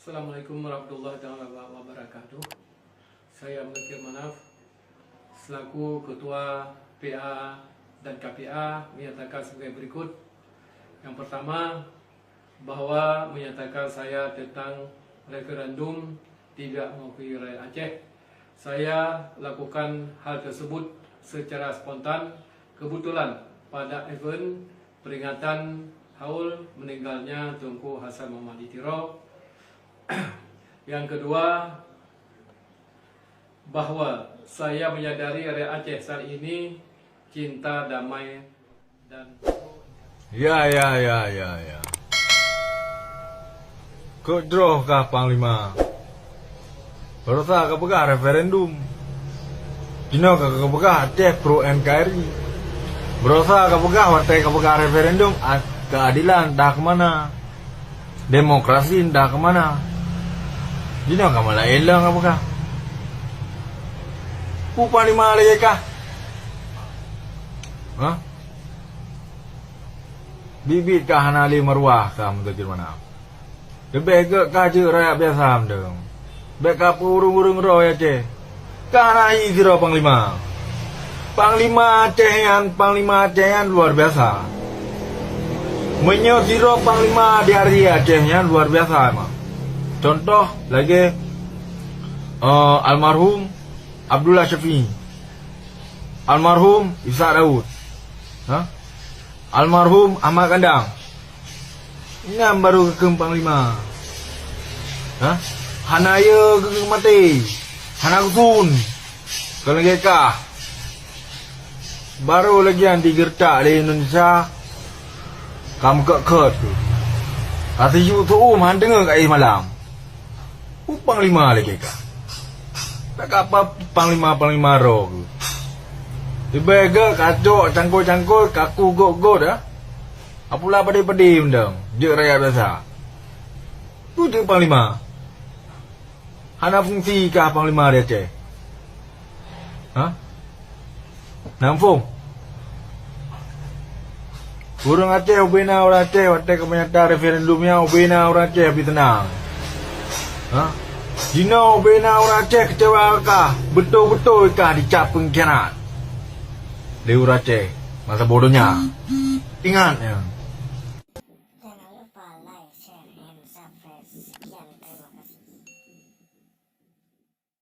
Assalamualaikum warahmatullahi wabarakatuh. Saya Mengakir Manaf selaku Ketua PA dan KPA menyatakan sebagai berikut. Yang pertama, bahwa menyatakan saya tentang referendum tidak mengakui rakyat Aceh. Saya lakukan hal tersebut secara spontan kebetulan pada event peringatan haul meninggalnya Tunku Hasan Muhammad Itiro. Yang kedua, bahwa saya menyadari rakyat Aceh saat ini cinta damai dan Ya. Kedroh kah Panglima? Berasa kepegah referendum. Dino kepegah Aceh pro NKRI. Berasa kepegah wartai kepegah referendum. Keadilan dah kemana? Demokrasi dah kemana? Dino kamu lah elang apakah? Panglima lagi kah? Hah? Bibit kah hanali marwah kah mentuju mana? Lebih ke kaji rakyat biasa mendeng. Baik kah urung-urung roh ya ceh. Kah nahi siro Panglima. Panglima Acehan luar biasa. Menyok siro Panglima di hari Acehnya luar biasa emang. Contoh lagi almarhum Abdullah Syafi'i, almarhum Isa Daud, almarhum Ahmad Kandang. Ini baru ke Panglima. Hanaya ke mati, Hanakusun, Kelengkekah. Baru lagi yang digertak di Indonesia, kamu kekert tu. Kata YouTube dengar kat malam. Panglima lagi kah? Tak apa Panglima roh tu. Lebih ke kacok cangkul kaku gok dah. Apalah padi undang. Je rakyat biasa. Tu je Panglima. Hana fungsi kah Panglima dia Aceh? Nampung. Orang Aceh ubina orang Aceh waktu kemenyataan referendumnya ubina orang Aceh lebih tenang. Jina ubina orang Aceh kecewa kah? Betul-betul kah dicap pengkhianat? Dia orang Aceh masa bodohnya. Ingat ya.